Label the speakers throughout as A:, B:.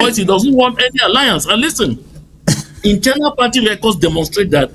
A: voice. He doesn't want any alliance. And listen, internal party records demonstrate that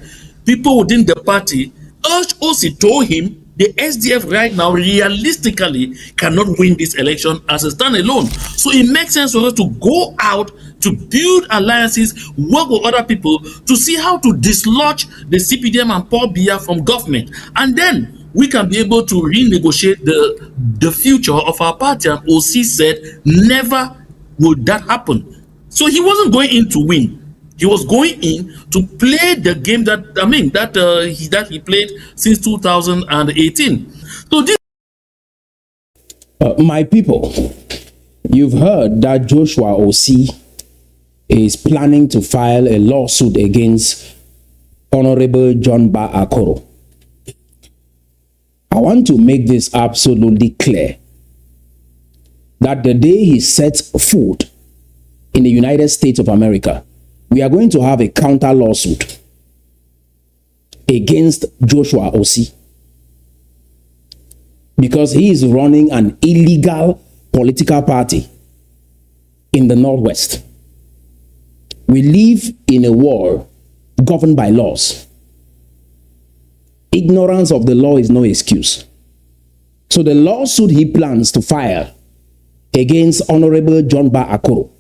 A: people within the party urged OC told him the SDF right now realistically cannot win this election as a standalone. So it makes sense for us to go out to build alliances, work with other people to see how to dislodge the CPDM and Paul Biya from government. And then we can be able to renegotiate the future of our party. And OC said never would that happen. So he wasn't going in to win. He was going in to play the game that he played since 2018. So this,
B: my people, you've heard that Joshua OC is planning to file a lawsuit against Honorable John Ba Akoro. I want to make this absolutely clear that the day he sets foot in the United States of America, we are going to have a counter lawsuit against Joshua OC because he is running an illegal political party in the Northwest. We live in a world governed by laws. Ignorance of the law is no excuse. So the lawsuit he plans to file against Honorable John Ba Akoro,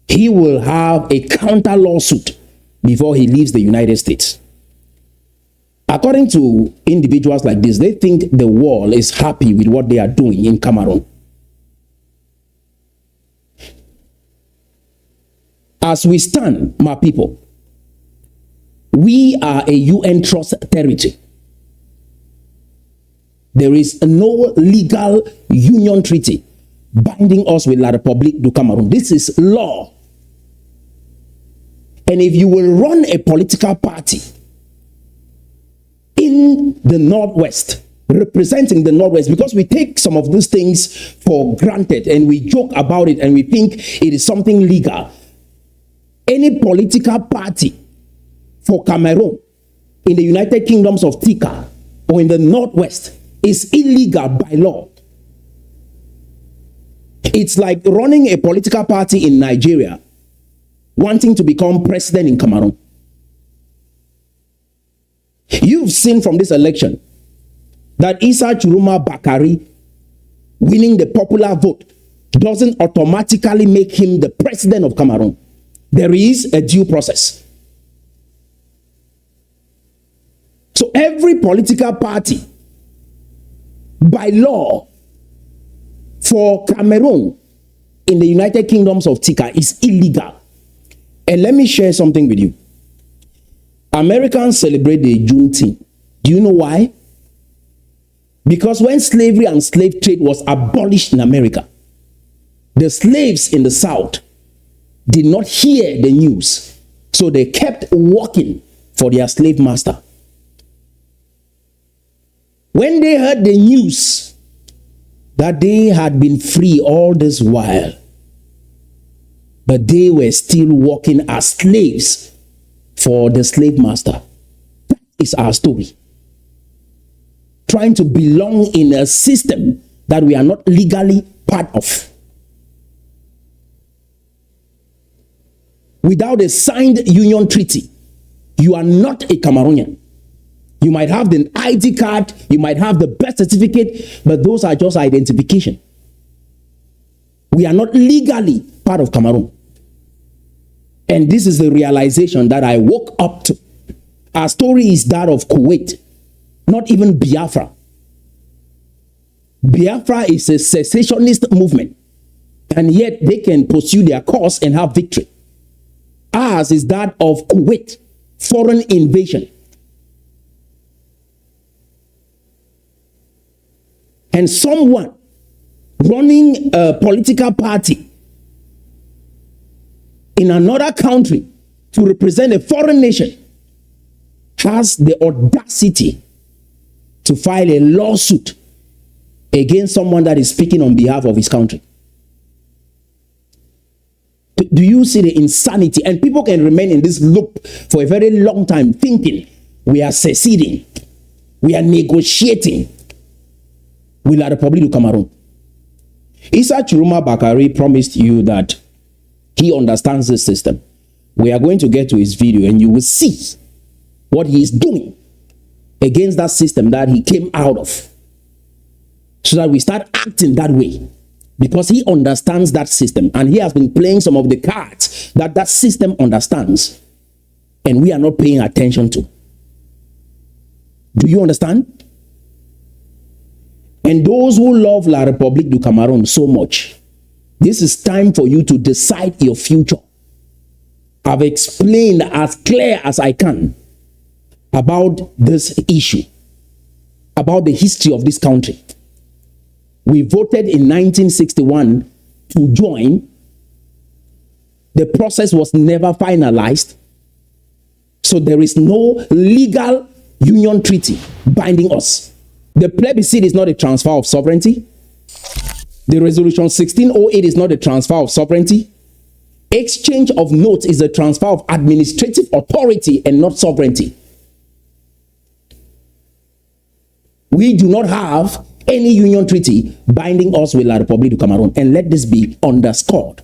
B: he will have a counter lawsuit before he leaves the United States. According to individuals like this, they think the world is happy with what they are doing in Cameroon. As we stand, my people, we are a UN trust territory. There is no legal union treaty binding us with La République du Cameroon. This is law. And if you will run a political party in the Northwest, representing the Northwest, because we take some of these things for granted and we joke about it and we think it is something legal. Any political party for Cameroon in the United Kingdoms of Tikar or in the Northwest is illegal by law. It's like running a political party in Nigeria, wanting to become president in Cameroon. You've seen from this election that Issa Tchiroma Bakari winning the popular vote doesn't automatically make him the president of Cameroon. There is a due process. So every political party, by law, for Cameroon in the United Kingdoms of Tikar is illegal. And let me share something with you. Americans celebrate the Juneteenth. Do you know why? Because when slavery and slave trade was abolished in America, the slaves in the South did not hear the news. So they kept working for their slave master. When they heard the news that they had been free all this while, but they were still working as slaves for the slave master. That is our story. Trying to belong in a system that we are not legally part of. Without a signed union treaty, you are not a Cameroonian. You might have the ID card, you might have the birth certificate, but those are just identification. We are not legally part of Cameroon. And this is the realization that I woke up to. Our story is that of Kuwait, not even Biafra. Biafra is a secessionist movement, and yet they can pursue their cause and have victory. Ours is that of Kuwait, foreign invasion. And someone running a political party in another country to represent a foreign nation has the audacity to file a lawsuit against someone that is speaking on behalf of his country. Do you see the insanity? And people can remain in this loop for a very long time thinking we are seceding, we are negotiating with La République du Cameroon. Issa Tchiroma Bakari promised you that He understands the system. We are going to get to his video and you will see what he is doing against that system that he came out of, so that we start acting that way, because he understands that system and he has been playing some of the cards that that system understands and we are not paying attention to. Do you understand? And those who love La République du Cameroun so much, this is time for you to decide your future. I've explained as clear as I can about this issue, about the history of this country. We voted in 1961 to join. The process was never finalized. So there is no legal union treaty binding us. The plebiscite is not a transfer of sovereignty. The resolution 1608 is not a transfer of sovereignty. Exchange of notes is a transfer of administrative authority and not sovereignty. We do not have any union treaty binding us with La République du Cameroun, and let this be underscored.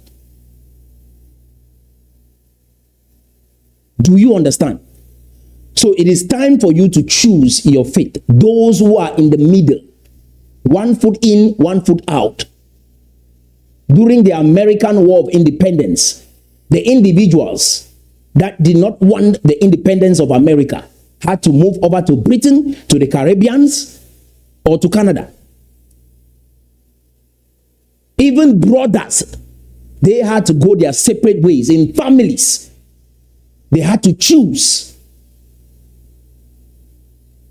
B: Do you understand? So it is time for you to choose your faith. Those who are in the middle, 1 foot in, 1 foot out. During the American War of Independence, the individuals that did not want the independence of America had to move over to Britain, to the Caribbeans, or to Canada. Even brothers, they had to go their separate ways. In families, they had to choose.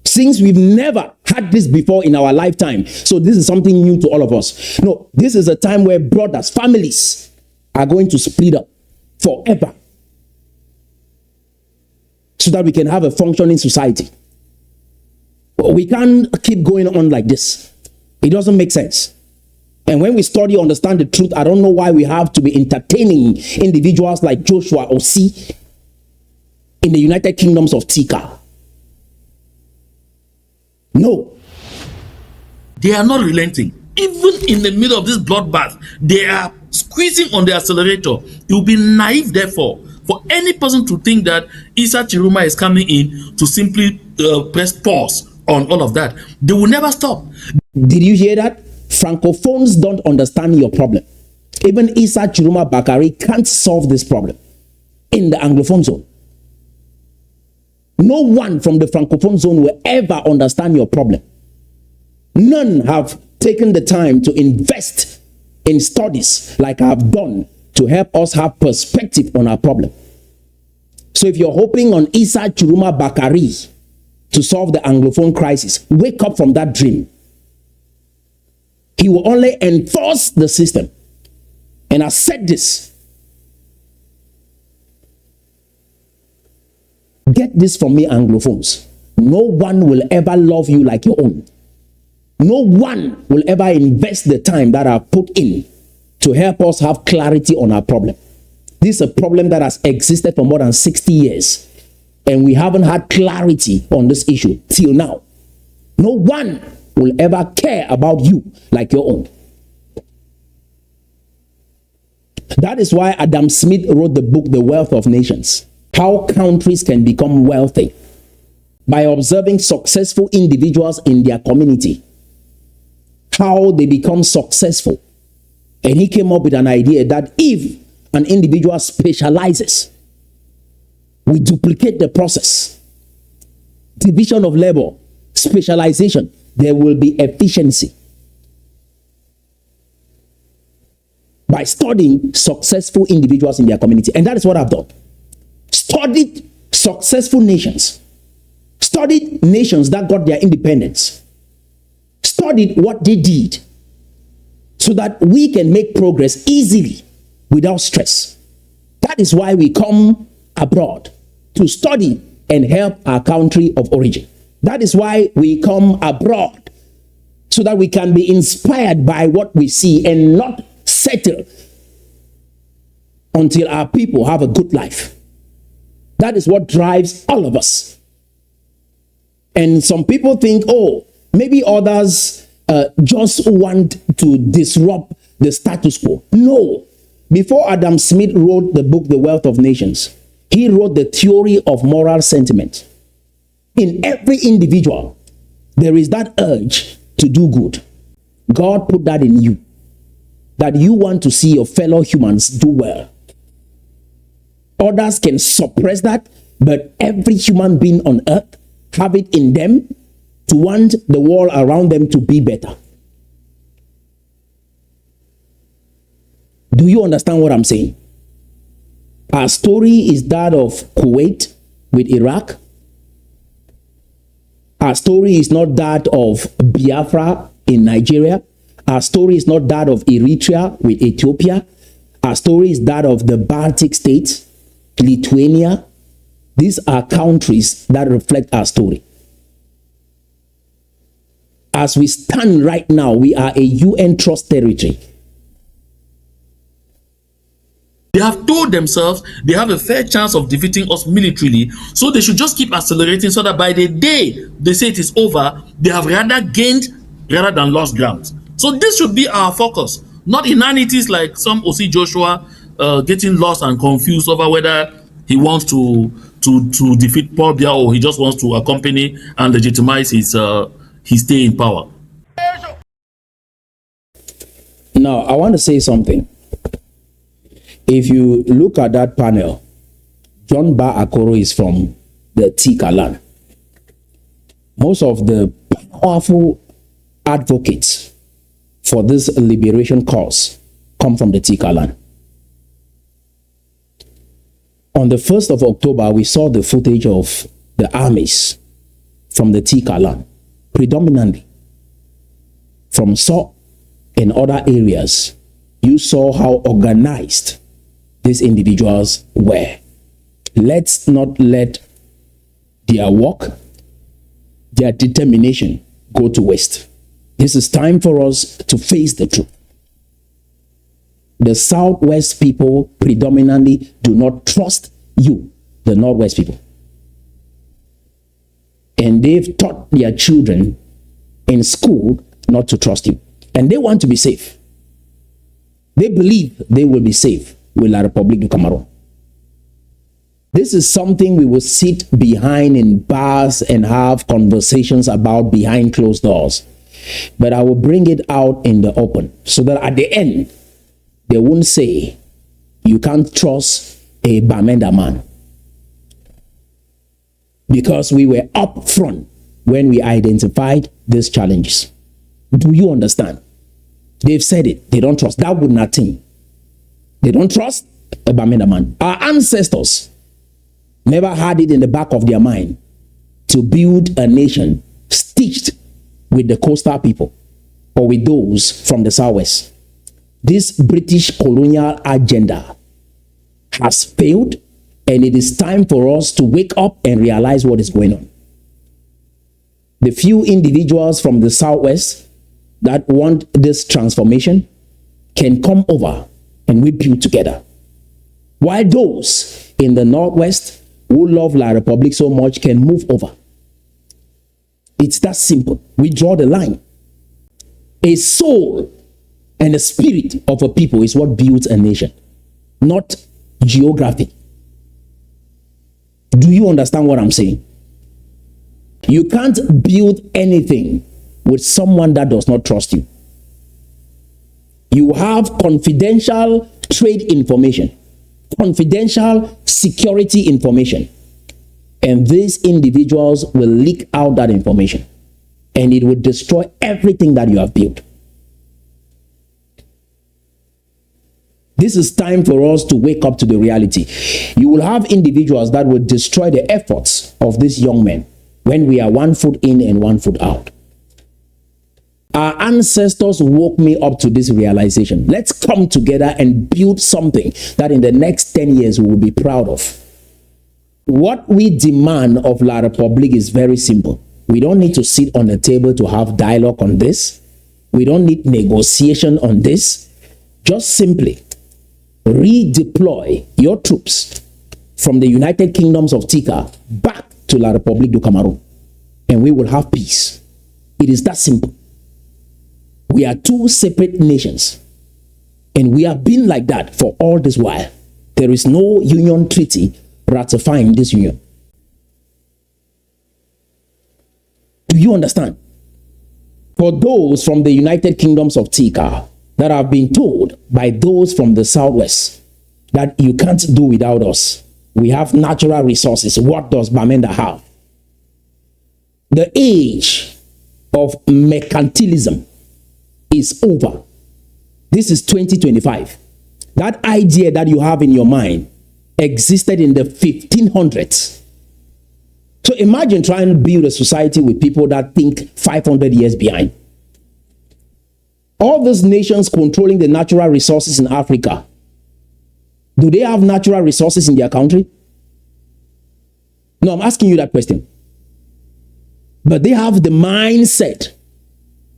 B: Since we've never had this before in our lifetime, so this is something new to all of us. No, this is a time where brothers, families are going to split up forever, so that we can have a functioning society. We can't keep going on like this. It doesn't make sense. And when we study, understand the truth, I don't know why we have to be entertaining individuals like Joshua Osi in the United Kingdoms of Tikar. No.
A: They are not relenting. Even in the middle of this bloodbath, they are squeezing on the accelerator. It will be naive, therefore, for any person to think that Issa Tchiroma is coming in to simply press pause on all of that. They will never stop.
B: Did you hear that? Francophones don't understand your problem. Even Issa Tchiroma Bakari can't solve this problem in the Anglophone zone. No one from the Francophone zone will ever understand your problem. None have taken the time to invest in studies like I have done to help us have perspective on our problem. So if you're hoping on Issa Tchiroma Bakari to solve the Anglophone crisis, wake up from that dream. He will only enforce the system. And I said this. Get this from me, Anglophones. No one will ever love you like your own. No one will ever invest the time that I've put in to help us have clarity on our problem. This is a problem that has existed for more than 60 years. And we haven't had clarity on this issue till now. No one will ever care about you like your own. That is why Adam Smith wrote the book, The Wealth of Nations. How countries can become wealthy by observing successful individuals in their community. How they become successful. And he came up with an idea that if an individual specializes, we duplicate the process. Division of labor, specialization, there will be efficiency. By studying successful individuals in their community. And that is what I've done. Studied successful nations. Studied nations that got their independence. Studied what they did so that we can make progress easily without stress. That is why we come abroad to study and help our country of origin. That is why we come abroad so that we can be inspired by what we see and not settle until our people have a good life. That is what drives all of us. And some people think, oh, maybe others just want to disrupt the status quo. No, Before Adam Smith wrote the book, The Wealth of Nations, he wrote the theory of moral sentiment. In every individual, there is that urge to do good. God put that in you, that you want to see your fellow humans do well. Others can suppress that, but every human being on earth have it in them to want the world around them to be better. Do you understand what I'm saying? Our story is that of Kuwait with Iraq. Our story is not that of Biafra in Nigeria. Our story is not that of Eritrea with Ethiopia. Our story is that of the Baltic states, Lithuania. These are countries that reflect our story. As we stand right now, we are a UN trust territory.
A: They have told themselves they have a fair chance of defeating us militarily, so they should just keep accelerating so that by the day they say it is over, they have rather gained rather than lost ground. So this should be our focus, not inanities like some OC Joshua getting lost and confused over whether he wants to defeat Paul Biya or he just wants to accompany and legitimize his stay in power.
B: Now, I want to say something. If you look at that panel, John Ba Akoro is from the Tikar land. Most of the powerful advocates for this liberation cause come from the Tikar land. On the 1st of October, we saw the footage of the armies from the Tikar land, predominantly from Sok and other areas. You saw how organized these individuals were. Let's not let their work, their determination go to waste. This is time for us to face the truth. The Southwest people predominantly do not trust you, the Northwest people. And they've taught their children in school not to trust you. And they want to be safe. They believe they will be safe with La République du Cameroon. This is something we will sit behind in bars and have conversations about behind closed doors. But I will bring it out in the open so that at the end, they won't say, you can't trust a Bamenda man. Because we were up front when we identified these challenges. Do you understand? They've said it. They don't trust. That would nothing. They don't trust a Bamenda man. Our ancestors never had it in the back of their mind to build a nation stitched with the coastal people or with those from the Southwest. This British colonial agenda has failed, and it is time for us to wake up and realize what is going on. The few individuals from the Southwest that want this transformation can come over and we build together. While those in the Northwest who love La République so much can move over. It's that simple. We draw the line. A soul and the spirit of a people is what builds a nation, not geography. Do you understand what I'm saying? You can't build anything with someone that does not trust you. You have confidential trade information, confidential security information, and these individuals will leak out that information, and it will destroy everything that you have built. This is time for us to wake up to the reality. You will have individuals that will destroy the efforts of these young men when we are 1 foot in and 1 foot out. Our ancestors woke me up to this realization. Let's come together and build something that in the next 10 years we will be proud of. What we demand of La République is very simple. We don't need to sit on the table to have dialogue on this. We don't need negotiation on this. Just simply redeploy your troops from the United Kingdoms of Tikar back to La République du Cameroon, and we will have peace. It is that simple. We are two separate nations, And we have been like that for all this while. There is no union treaty ratifying this union. Do you understand? For those from the United Kingdoms of Tikar that have been told by those from the Southwest that you can't do without us. We have natural resources. What does Bamenda have? The age of mercantilism is over. This is 2025. That idea that you have in your mind existed in the 1500s. So imagine trying to build a society with people that think 500 years behind. All these nations controlling the natural resources in Africa, do they have natural resources in their country? No, I'm asking you that question. But they have the mindset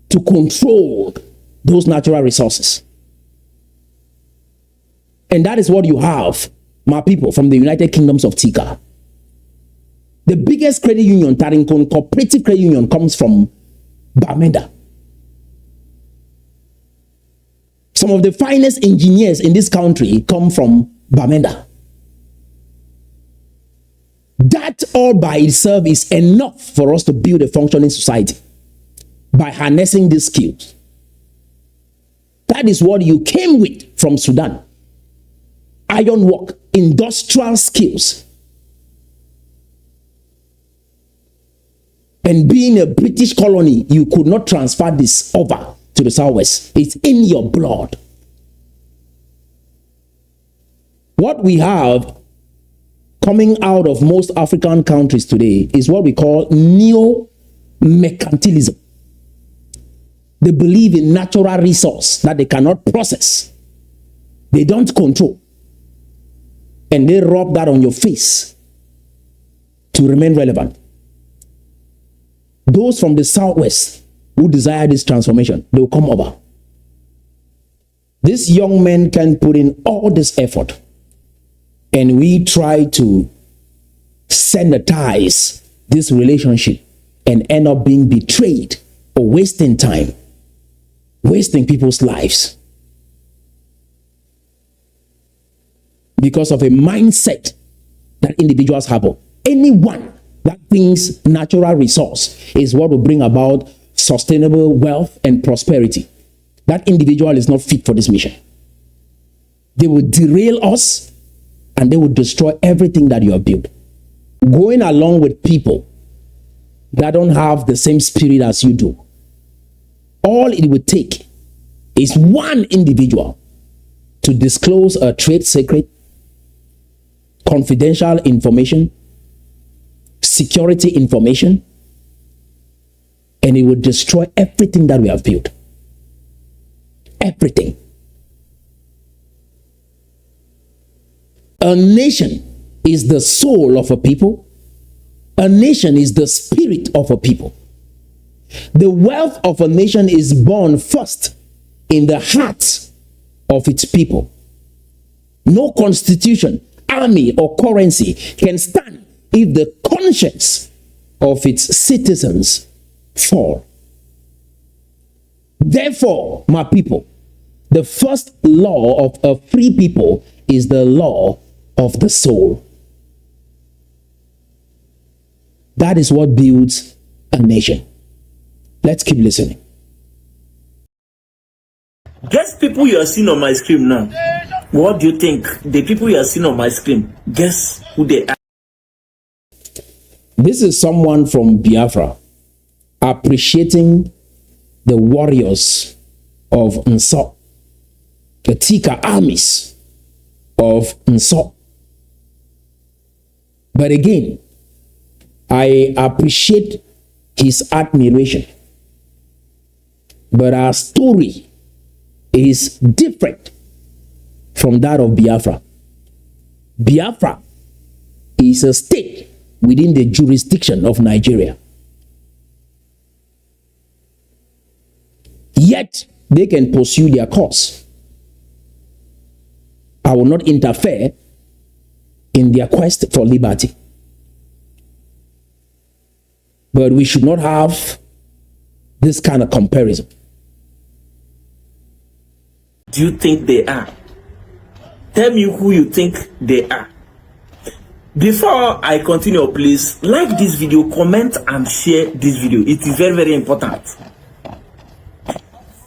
B: to control those natural resources. And that is what you have, my people, from the United Kingdoms of Tikar. The biggest credit union, Tarinkon Cooperative Credit Union, comes from Bamenda. Some of the finest engineers in this country come from Bamenda. That all by itself is enough for us to build a functioning society by harnessing these skills. That is what you came with from Sudan. Ironwork, industrial skills. And being a British colony, you could not transfer this over to the Southwest. It's in your blood. What we have coming out of most African countries today is what we call neo-mercantilism. They believe in natural resource that they cannot process. They don't control. And they rub that on your face to remain relevant. Those from the Southwest who desire this transformation, they will come over. These young men can put in all this effort, and we try to sanitize this relationship and end up being betrayed or wasting time, wasting people's lives because of a mindset that individuals have. Anyone that thinks natural resource is what will bring about sustainable wealth and prosperity, that individual is not fit for this mission. They will derail us and they will destroy everything that you have built. Going along with people that don't have the same spirit as you do, all it would take is one individual to disclose a trade secret, confidential information, security information, and it would destroy everything that we have built. Everything. A nation is the soul of a people. A nation is the spirit of a people. The wealth of a nation is born first in the hearts of its people. No constitution, army, or currency can stand if the conscience of its citizens fall. Therefore, my people, the first law of a free people is the law of the soul. That is what builds a nation. Let's keep listening.
C: Guess people you are seeing on my screen now. What do you think? The people you are seeing on my screen, guess who they are?
B: This is someone from Biafra appreciating the warriors of Nso, the Tikar armies of Nso. But again, I appreciate his admiration. But our story is different from that of Biafra. Biafra is a state within the jurisdiction of Nigeria. Yet, they can pursue their cause. I will not interfere in their quest for liberty. But we should not have this kind of comparison.
C: do you think they are? Tell me who you think they are. Before I continue, please like this video, comment and share this video. It is very, very important.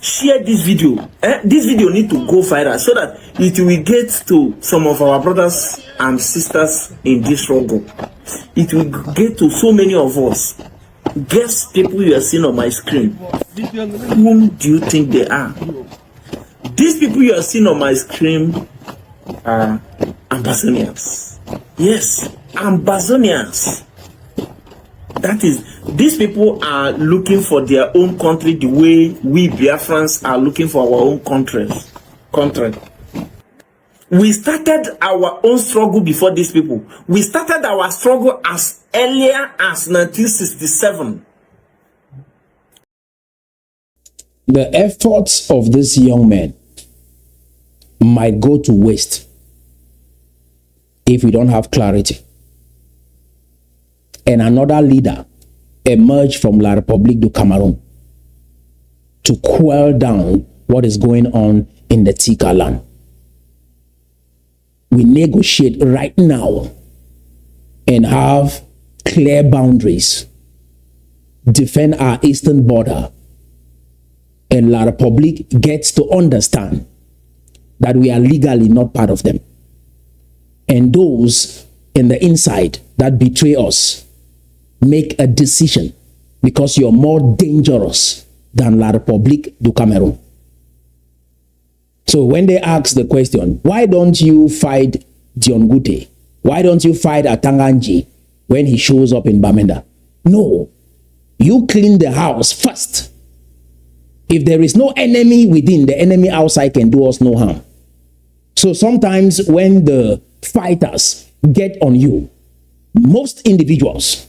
C: Share this video. This video need to go viral so that it will get to some of our brothers and sisters in this struggle. It will get to so many of us. Guess people you are seeing on my screen. Whom do you think they are? These people you are seeing on my screen are Ambazonians. Yes, Ambazonians. That is, these people are looking for their own country the way we Biafrans are looking for our own country. We started our own struggle before these people. We started our struggle as earlier as 1967.
B: The efforts of this young man might go to waste if we don't have clarity. And another leader emerged from La République du Cameroon to quell down what is going on in the Tikar land. We negotiate right now and have clear boundaries, defend our eastern border, and La République gets to understand that we are legally not part of them. And those in the inside that betray us make a decision because you're more dangerous than La République du Cameroon. So when they ask the question, why don't you fight Dion Gute? Why don't you fight Atanganji when he shows up in Bamenda? No, you clean the house first. If there is no enemy within, the enemy outside can do us no harm. So sometimes when the fighters get on you, most individuals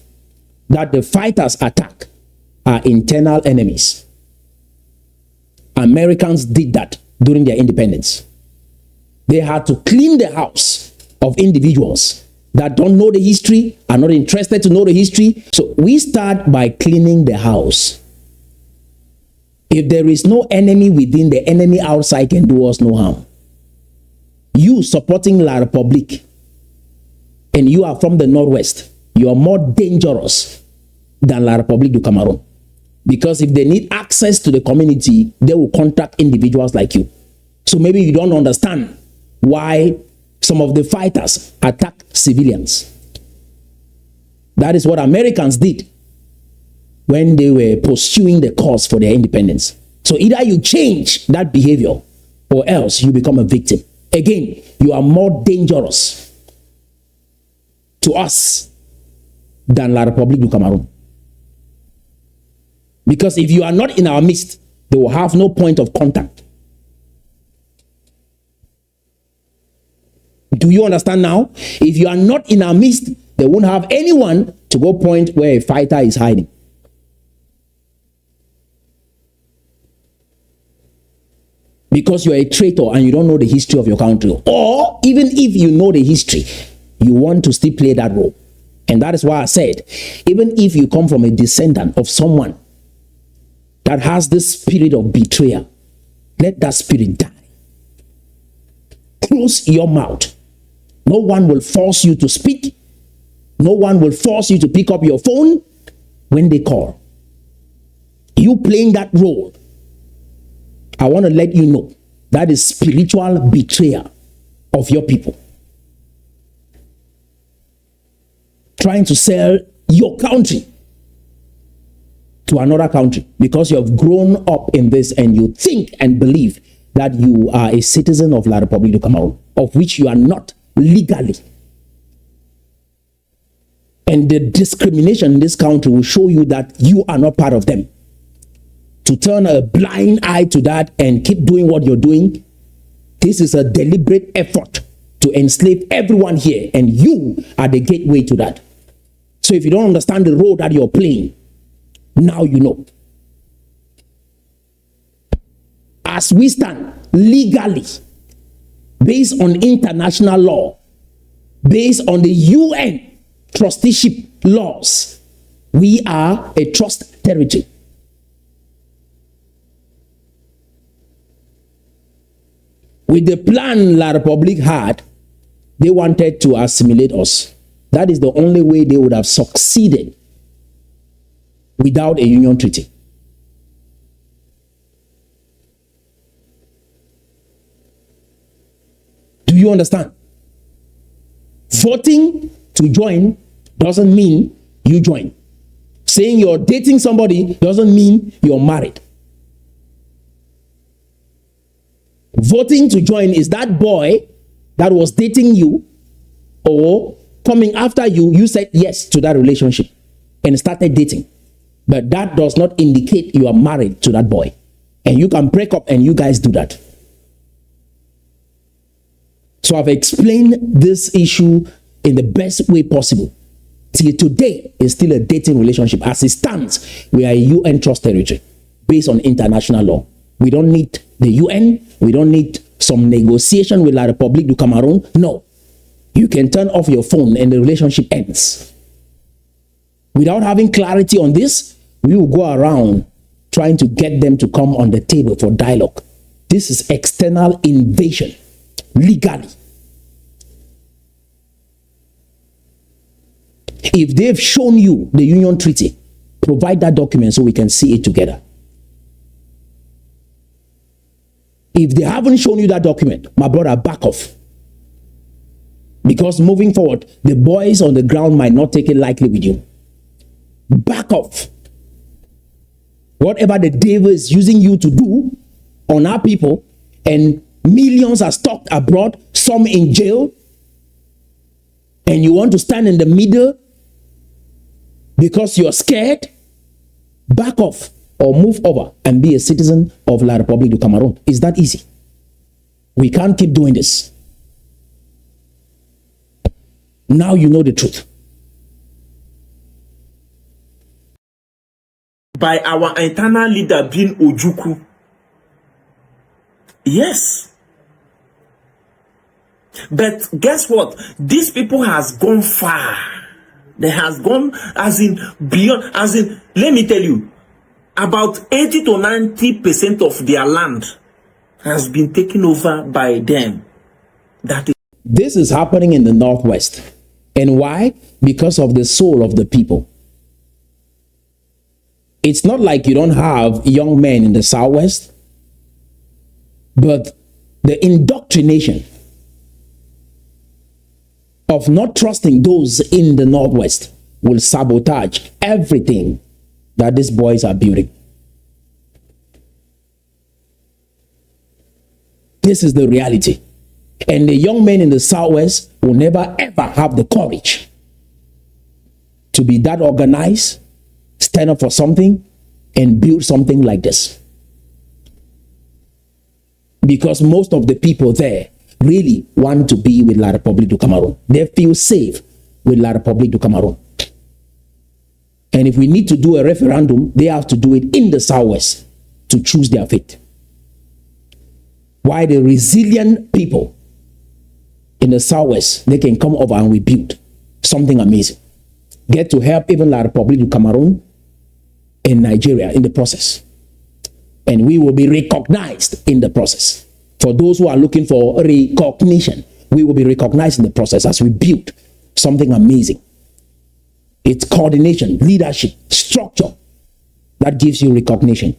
B: that the fighters attack are internal enemies. Americans did that during their independence. They had to clean the house of individuals that don't know the history, are not interested to know the history. So we start by cleaning the house. If there is no enemy within, the enemy outside can do us no harm. You supporting La République and you are from the Northwest, you are more dangerous than La République du Cameroon. Because if they need access to the community, they will contact individuals like you. So maybe you don't understand why some of the fighters attack civilians. That is what Americans did when they were pursuing the cause for their independence. So either you change that behavior or else you become a victim. Again, you are more dangerous to us than La République du Cameroon. Because if you are not in our midst, they will have no point of contact. Do you understand now? If you are not in our midst, they won't have anyone to go point where a fighter is hiding. Because you are a traitor and you don't know the history of your country. Or even if you know the history, you want to still play that role. And that is why I said, even if you come from a descendant of someone that has this spirit of betrayal, let that spirit die. Close your mouth. No one will force you to speak. No one will force you to pick up your phone when they call. You playing that role, I want to let you know that is spiritual betrayal of your people. Trying to sell your country to another country because you have grown up in this and you think and believe that you are a citizen of La République du Cameroon, of which you are not legally. And the discrimination in this country will show you that you are not part of them. To turn a blind eye to that and keep doing what you're doing, this is a deliberate effort to enslave everyone here, and you are the gateway to that. So if you don't understand the role that you're playing, now you know. As we stand legally, based on international law, based on the UN trusteeship laws, we are a trust territory. With the plan La Republic had, they wanted to assimilate us. That is the only way they would have succeeded without a union treaty. Do you understand? Voting to join doesn't mean you join. Saying you're dating somebody doesn't mean you're married. Voting to join is that boy that was dating you or coming after you, you said yes to that relationship and started dating. But that does not indicate you are married to that boy. And you can break up and you guys do that. So I've explained this issue in the best way possible. Till today, it's still a dating relationship. As it stands, we are a UN trust territory based on international law. We don't need the UN. We don't need some negotiation with La République du Cameroon. No. You can turn off your phone and the relationship ends. Without having clarity on this, we will go around trying to get them to come on the table for dialogue. This is external invasion, legally. If they've shown you the union treaty, provide that document so we can see it together. If they haven't shown you that document, my brother, back off. Because moving forward, the boys on the ground might not take it lightly with you. Back off. Whatever the devil is using you to do on our people, and millions are stuck abroad, some in jail, and you want to stand in the middle because you're scared, back off or move over and be a citizen of La République du Cameroon. It's that easy. We can't keep doing this. Now you know the truth.
C: By our internal leader being Ojukwu. Yes. But guess what? These people has gone far. They has gone as in beyond, as in, let me tell you, about 80 to 90% of their land has been taken over by them.
B: This is happening in the Northwest. And why? Because of the soul of the people. It's not like you don't have young men in the Southwest, but the indoctrination of not trusting those in the Northwest will sabotage everything that these boys are building. This is the reality. And the young men in the Southwest will never ever have the courage to be that organized, stand up for something, and build something like this. Because most of the people there really want to be with La République du Cameroon. They feel safe with La République du Cameroon. And if we need to do a referendum, they have to do it in the Southwest to choose their fate. Why the resilient people in the Southwest, they can come over and we build something amazing. Get to help even La République du Cameroon and Nigeria in the process. And we will be recognized in the process. For those who are looking for recognition, we will be recognized in the process as we build something amazing. It's coordination, leadership, structure that gives you recognition.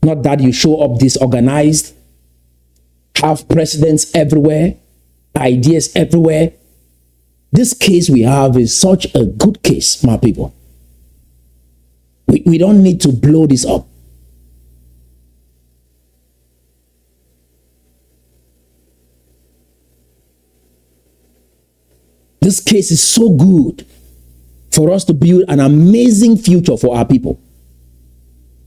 B: Not that you show up disorganized, have presidents everywhere, ideas everywhere. This case we have is such a good case, my people. We don't need to blow this up. This case is so good for us to build an amazing future for our people.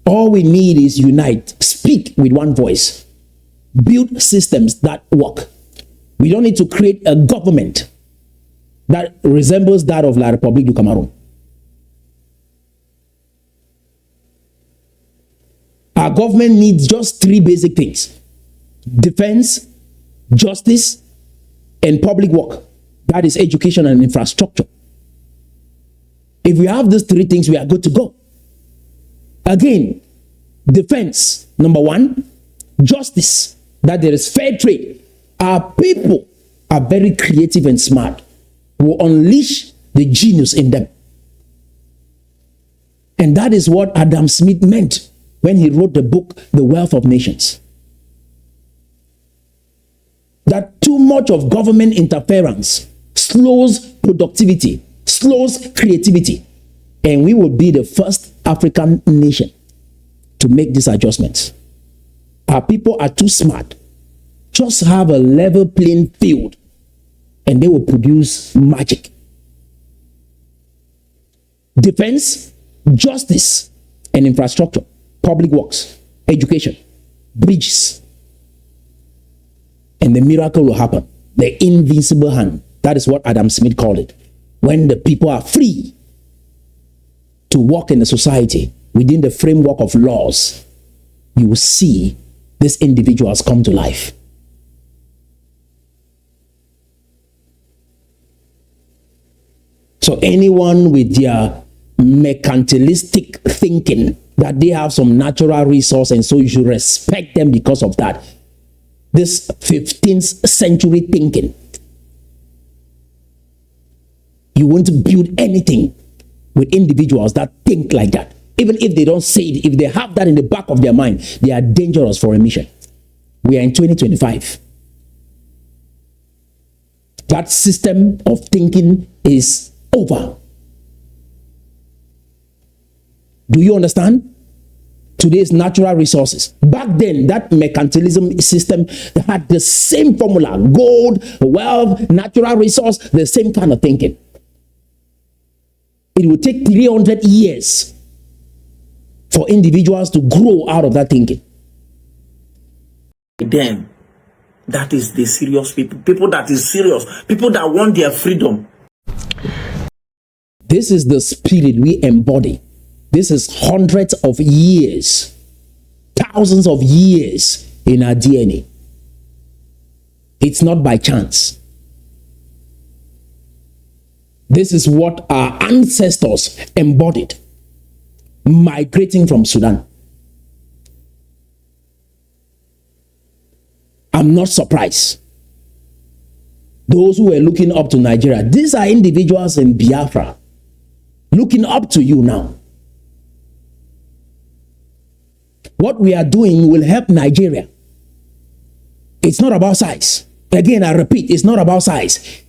B: All we need is unite, speak with one voice, build systems that work. We don't need to create a government that resembles that of La République du Cameroon. Our government needs just three basic things: defense, justice, and public work. That is education and infrastructure. If we have these three things, we are good to go. Again, defense, number one. Justice, that there is fair trade Our people are very creative and smart. Will unleash the genius in them. And that is what Adam Smith meant when he wrote the book, The Wealth of Nations. That too much of government interference slows productivity, slows creativity. And we will be the first African nation to make these adjustments. Our people are too smart. Just have a level playing field and they will produce magic. Defense, justice, and infrastructure, public works, education, bridges. And the miracle will happen. The invincible hand. That is what Adam Smith called it. When the people are free to walk in the society within the framework of laws, you will see these individuals come to life. So anyone with their mercantilistic thinking that they have some natural resource and so you should respect them because of that, this 15th century thinking, you won't build anything with individuals that think like that. Even if they don't say it, if they have that in the back of their mind, they are dangerous for a mission. We are in 2025. That system of thinking is over. Do you understand? Today's natural resources. Back then, that mercantilism system had the same formula: gold, wealth, natural resource, the same kind of thinking. It will take 300 years for individuals to grow out of that thinking.
C: Then, that is the serious people. People that is serious. People that want their freedom.
B: This is the spirit we embody. This is hundreds of years, thousands of years in our DNA. It's not by chance. This is what our ancestors embodied, migrating from Sudan. I'm not surprised. Those who were looking up to Nigeria, these are individuals in Biafra looking up to you now. What we are doing will help Nigeria. It's not about size. Again, I repeat, it's not about size.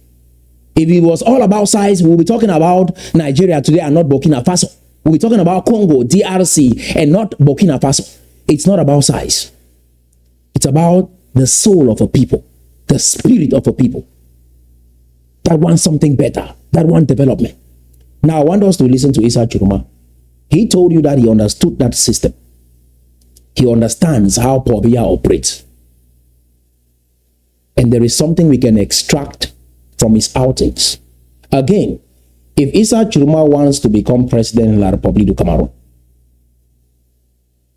B: If it was all about size, we'll be talking about Nigeria today and not Burkina Faso. We'll be talking about Congo, DRC, and not Burkina Faso. It's not about size. It's about the soul of a people, the spirit of a people that want something better, that want development. Now, I want us to listen to Issa Tchiroma. He told you that he understood that system. He understands how Biya operates. And there is something we can extract from his outings. Again, if Issa Tchiroma wants to become president in La République du Cameroon,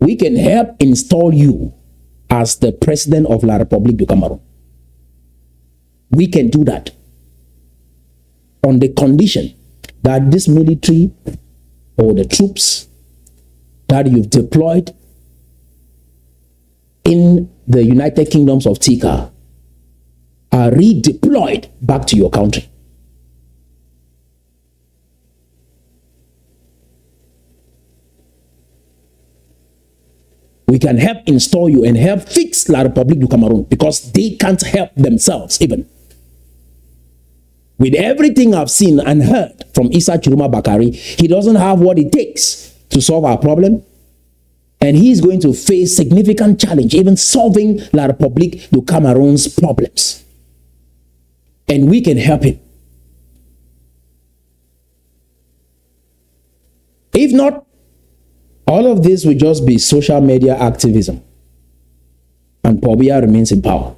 B: we can help install you as the president of La République du Cameroon. We can do that on the condition that this military or the troops that you've deployed in the United Kingdoms of Tikar are redeployed back to your country. We can help install you and help fix La République du Cameroon because they can't help themselves even. With everything I've seen and heard from Issa Tchiroma Bakari, he doesn't have what it takes to solve our problem. And he's going to face significant challenge, even solving La République du Cameroon's problems. And we can help him. If not, all of this will just be social media activism. And Biya remains in power.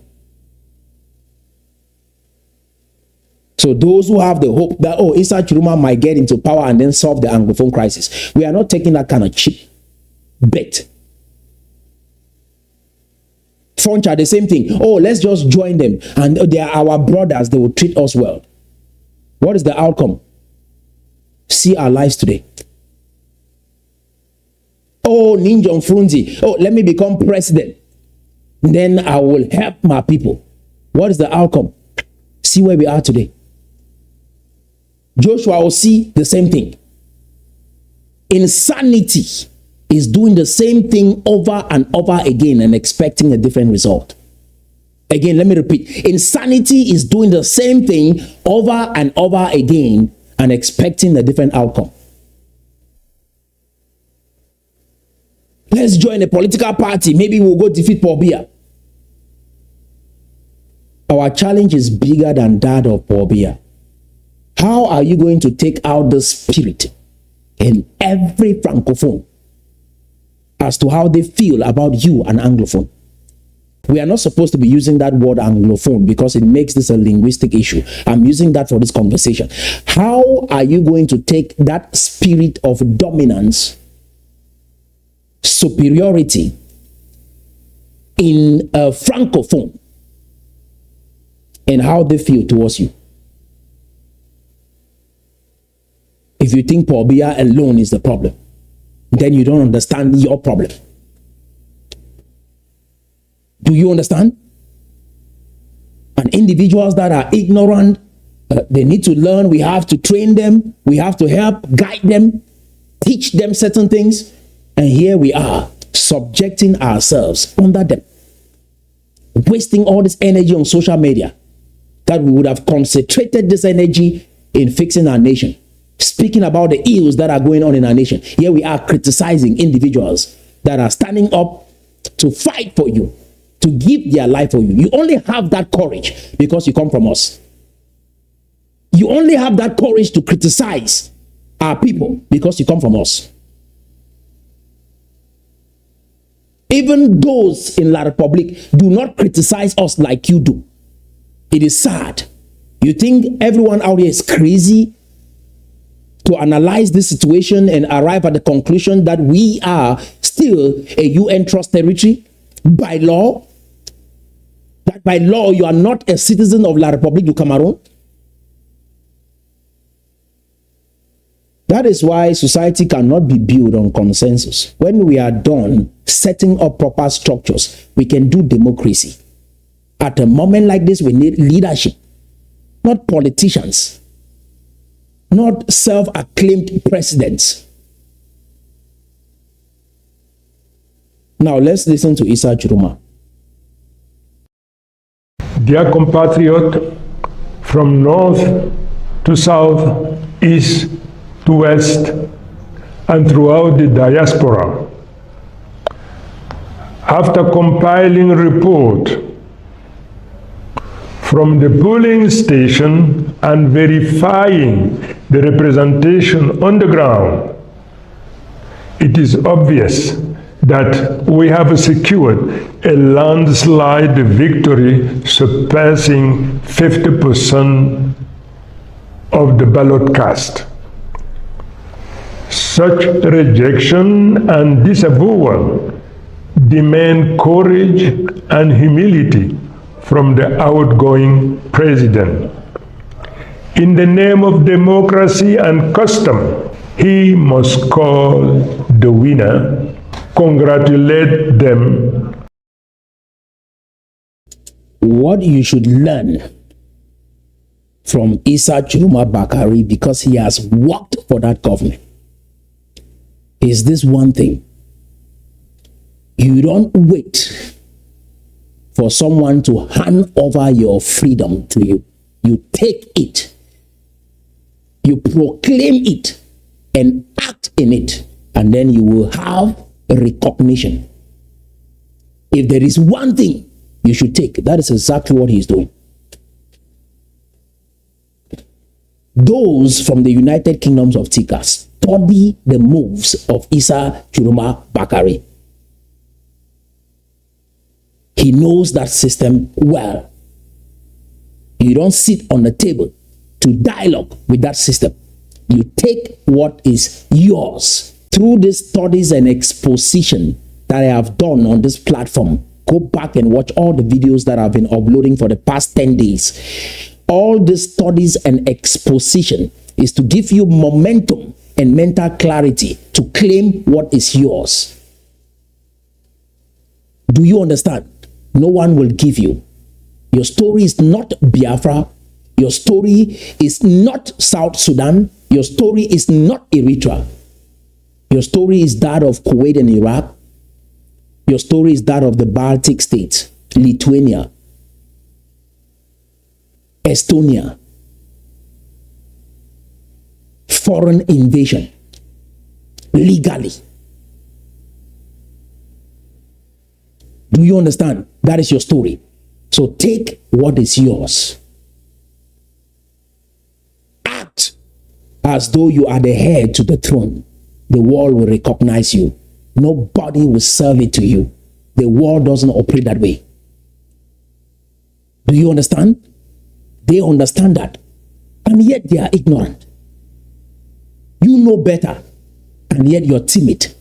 B: So those who have the hope that, oh, Issa Tchiroma might get into power and then solve the Anglophone crisis, we are not taking that kind of cheap bet. French are the same thing. Oh, let's just join them and they are our brothers, they will treat us well. What is the outcome? See our lives today. Oh, Ninjon Frunzi, oh, let me become president. Then I will help my people. What is the outcome? See where we are today. Joshua will see the same thing. Insanity is doing the same thing over and over again and expecting a different result. Again, let me repeat. Insanity is doing the same thing over and over again and expecting a different outcome. Let's join a political party. Maybe we'll go defeat Paul Biya. Our challenge is bigger than that of Paul Biya. How are you going to take out the spirit in every Francophone as to how they feel about you, an Anglophone? We are not supposed to be using that word Anglophone because it makes this a linguistic issue. I'm using that for this conversation. How are you going to take that spirit of dominance, superiority in a Francophone and how they feel towards you? If you think Paul Biya alone is the problem, then you don't understand your problem. Do you understand? And individuals that are ignorant, they need to learn. We have to train them. We have to help guide them, teach them certain things. And here we are, subjecting ourselves under them, wasting all this energy on social media that we would have concentrated this energy in fixing our nation, speaking about the ills that are going on in our nation. Here we are criticizing individuals that are standing up to fight for you, to give their life for you. You only have that courage because you come from us. You only have that courage to criticize our people because you come from us. Even those in La Republique do not criticize us like you do. It is sad. You think everyone out here is crazy to analyze this situation and arrive at the conclusion that we are still a UN trust territory by law? That by law you are not a citizen of La Republique du Cameroon? That is why society cannot be built on consensus. When we are done setting up proper structures, we can do democracy. At a moment like this, we need leadership, not politicians, not self-acclaimed presidents. Now let's listen to Issa Tchiroma.
D: Dear compatriot, from north to south, east to west, and throughout the diaspora, after compiling a report from the polling station and verifying the representation on the ground, it is obvious that we have secured a landslide victory surpassing 50% of the ballot cast. Such rejection and disavowal demand courage and humility from the outgoing president. In the name of democracy and custom, he must call the winner, congratulate them.
B: What you should learn from Issa Tchiroma Bakari, because he has worked for that government, is this one thing. You don't wait for someone to hand over your freedom to you. You take it, you proclaim it, and act in it, and then you will have a recognition. If there is one thing you should take, that is exactly what he is doing. Those from the United Kingdoms of Tikar study the moves of Issa Tchiroma Bakari. He knows that system well. You don't sit on the table to dialogue with that system. You take what is yours. Through these studies and exposition that I have done on this platform, go back and watch all the videos that I've been uploading for the past 10 days. All these studies and exposition is to give you momentum and mental clarity to claim what is yours. Do you understand? No one will give you Your story is not Biafra. Your story is not South Sudan. Your story is not Eritrea. Your story is that of Kuwait and Iraq. Your story is that of the Baltic states, Lithuania, Estonia. Foreign invasion, legally. Do you understand? That is your story. So take what is yours. Act as though you are the heir to the throne. The world will recognize you. Nobody will serve it to you. The world doesn't operate that way. Do you understand? They understand that. And yet they are ignorant. You know better. And yet you're timid.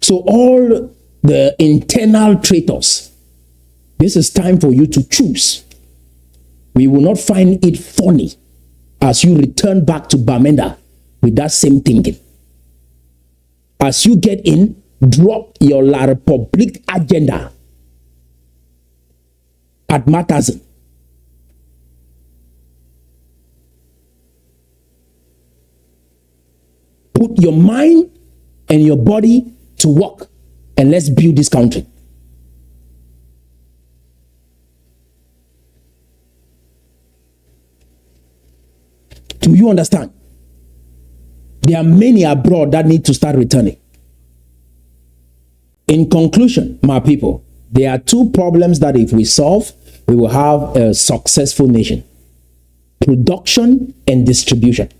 B: So all the internal traitors, this is time for you to choose. We will not find it funny as you return back to Bamenda with that same thinking. As you get in, drop your La Republique agenda at Matazin. Put your mind and your body to work and let's build this country. Do you understand? There are many abroad that need to start returning. In conclusion, my people, there are two problems that if we solve, we will have a successful nation. Production and distribution.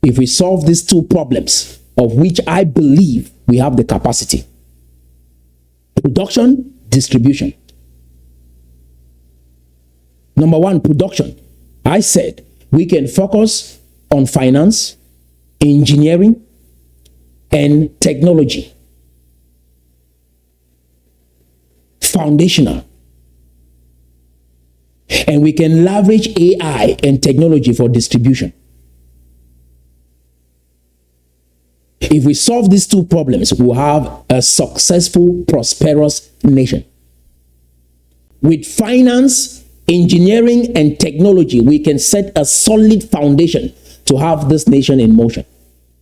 B: If we solve these two problems, of which I believe we have the capacity. Production, distribution. Number one, production. I said we can focus on finance, engineering, and technology. Foundational. And we can leverage AI and technology for distribution. If we solve these two problems, we'll have a successful, prosperous nation. With finance, engineering, and technology, we can set a solid foundation to have this nation in motion.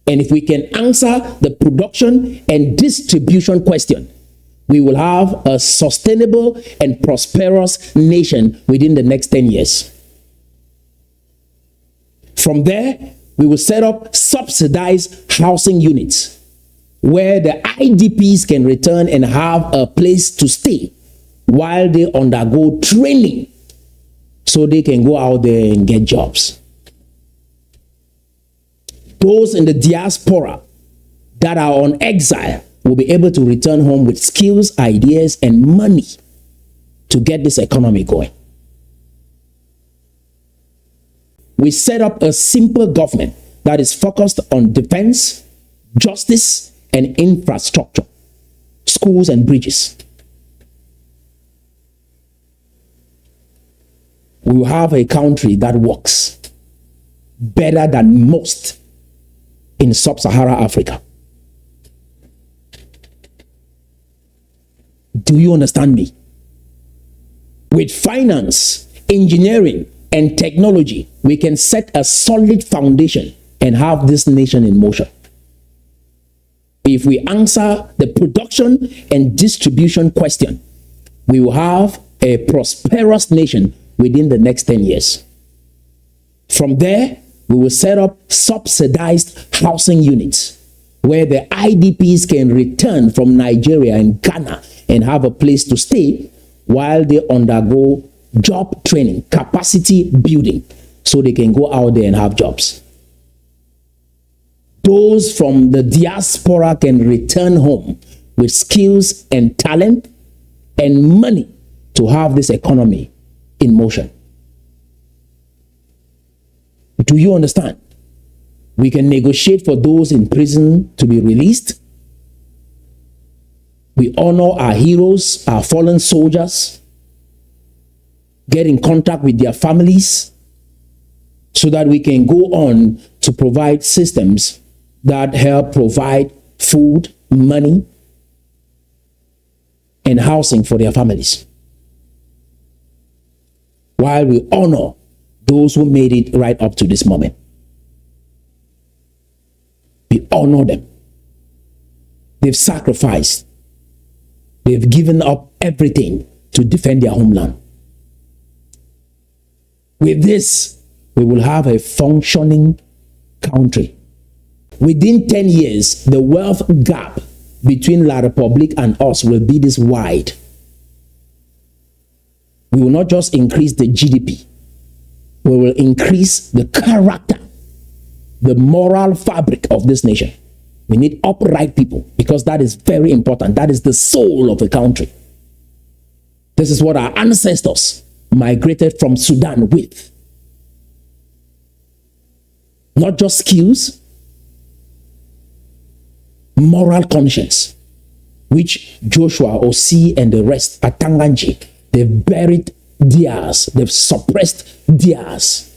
B: And if we can answer the production and distribution question, we will have a sustainable and prosperous nation within the next 10 years. From there, we will set up subsidized housing units where the IDPs can return and have a place to stay while they undergo training so they can go out there and get jobs. Those in the diaspora that are on exile will be able to return home with skills, ideas, and money to get this economy going. We set up a simple government that is focused on defense, justice, and infrastructure, schools and bridges. We will have a country that works better than most in sub-Saharan Africa. Do you understand me? With finance, engineering, and technology, we can set a solid foundation and have this nation in motion. If we answer the production and distribution question, we will have a prosperous nation within the next 10 years. From there, we will set up subsidized housing units where the IDPs can return from Nigeria and Ghana and have a place to stay while they undergo job training, capacity building, so they can go out there and have jobs. Those from the diaspora can return home with skills and talent and money to have this economy in motion. Do you understand? We can negotiate for those in prison to be released. We honor our heroes, our fallen soldiers, get in contact with their families so that we can go on to provide systems that help provide food, money, and housing for their families. While we honor those who made it right up to this moment. We honor them. They've sacrificed. They've given up everything to defend their homeland. With this, we will have a functioning country. Within 10 years, the wealth gap between La Republique and us will be this wide. We will not just increase the GDP. We will increase the character, the moral fabric of this nation. We need upright people because that is very important. That is the soul of the country. This is what our ancestors migrated from Sudan with. Not just skills, moral conscience, which Joshua, Osi, and the rest at Tanganji, they've buried theirs, they've suppressed theirs.